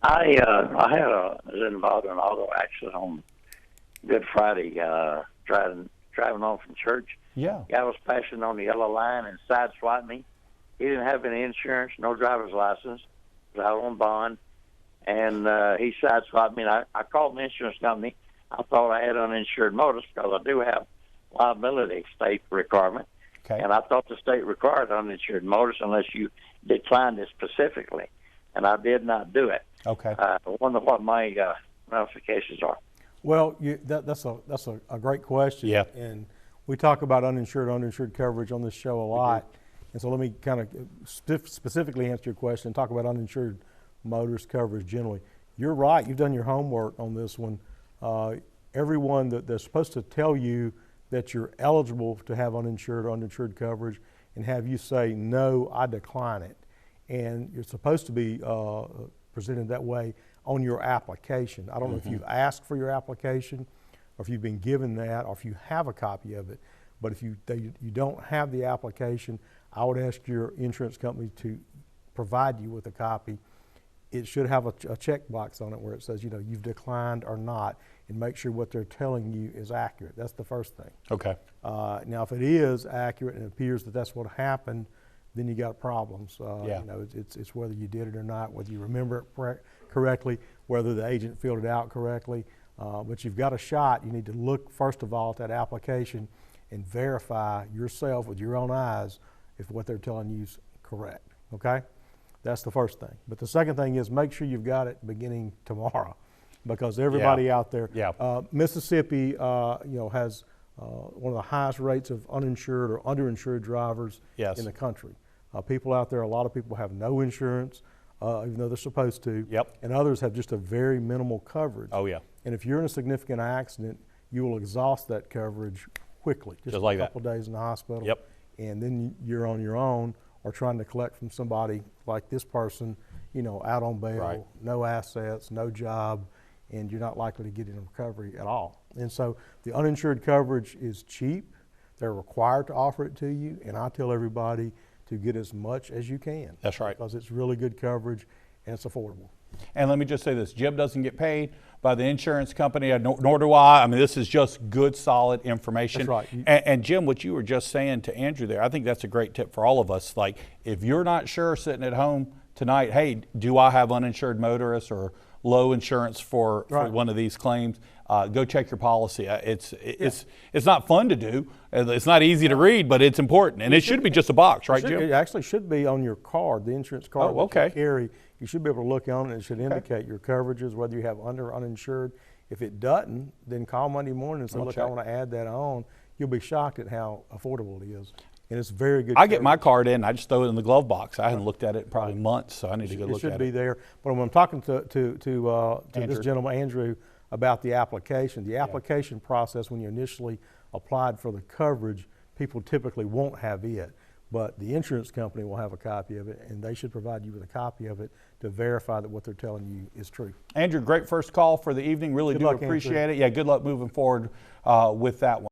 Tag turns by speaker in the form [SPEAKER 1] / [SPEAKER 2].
[SPEAKER 1] Was involved in an auto accident on Good Friday, driving home from church.
[SPEAKER 2] Yeah.
[SPEAKER 1] Guy was passing on the yellow line and sideswiped me. He didn't have any insurance, no driver's license. Was out on bond, and he sideswiped me. And I called the insurance company. I thought I had uninsured motorist because I do have liability state requirement.
[SPEAKER 2] Okay.
[SPEAKER 1] And I thought the state required uninsured motorists unless you declined it specifically, and I did not do it.
[SPEAKER 2] Okay.
[SPEAKER 1] I wonder what my ramifications are.
[SPEAKER 3] Well, that's a great question.
[SPEAKER 2] Yeah.
[SPEAKER 3] And we talk about uninsured coverage on this show a lot. And so let me kind of specifically answer your question and talk about uninsured motorist coverage generally. You're right. You've done your homework on this one. Everyone they're supposed to tell you that you're eligible to have uninsured or uninsured coverage and have you say, no, I decline it. And you're supposed to be presented that way on your application. I don't know if you've asked for your application or if you've been given that or if you have a copy of it. But if you don't have the application, I would ask your insurance company to provide you with a copy. It should have a checkbox on it where it says, you've declined or not, and make sure what they're telling you is accurate. That's the first thing.
[SPEAKER 2] Okay.
[SPEAKER 3] Now, if it is accurate and it appears that that's what happened, then you got problems.
[SPEAKER 2] Yeah.
[SPEAKER 3] It's whether you did it or not, whether you remember it correctly, whether the agent filled it out correctly. But you've got a shot. You need to look, first of all, at that application and verify yourself with your own eyes if what they're telling you is correct, okay? That's the first thing. But the second thing is make sure you've got it beginning tomorrow, because everybody out there, Mississippi, has one of the highest rates of uninsured or underinsured drivers in the country. People out there, a lot of people have no insurance, even though they're supposed to.
[SPEAKER 2] Yep.
[SPEAKER 3] And others have just a very minimal coverage.
[SPEAKER 2] Oh, yeah.
[SPEAKER 3] And if you're in a significant accident, you will exhaust that coverage quickly, just
[SPEAKER 2] like
[SPEAKER 3] a couple days in the hospital.
[SPEAKER 2] Yep.
[SPEAKER 3] And then you're on your own or trying to collect from somebody like this person, out on bail, no assets, no job, and you're not likely to get any recovery at all. And so the uninsured coverage is cheap. They're required to offer it to you, and I tell everybody to get as much as you can.
[SPEAKER 2] That's right.
[SPEAKER 3] Because it's really good coverage and it's affordable.
[SPEAKER 2] And let me just say this, Jim doesn't get paid by the insurance company, nor do I. I mean, this is just good, solid information.
[SPEAKER 3] That's right.
[SPEAKER 2] And Jim, what you were just saying to Andrew there, I think that's a great tip for all of us. Like, if you're not sure sitting at home tonight, hey, do I have uninsured motorists or low insurance for one of these claims? Go check your policy. It's not fun to do. It's not easy to read, but it's important. And it should be just a box, right, Jim?
[SPEAKER 3] It actually should be on your card, the insurance card that you carry. You should be able to look on it. It should indicate your coverages, whether you have under or uninsured. If it doesn't, then call Monday morning and say, look, I want to add that on. You'll be shocked at how affordable it is. And it's very good.
[SPEAKER 2] I get my card in, I just throw it in the glove box. I haven't looked at it in probably months, so I need to go look at it.
[SPEAKER 3] It should be there. But when I'm talking to this gentleman, Andrew, about the application process, when you initially applied for the coverage, people typically won't have it. But the insurance company will have a copy of it, and they should provide you with a copy of it to verify that what they're telling you is true.
[SPEAKER 2] Andrew, great first call for the evening. Really do appreciate it. Yeah, good luck moving forward with that one.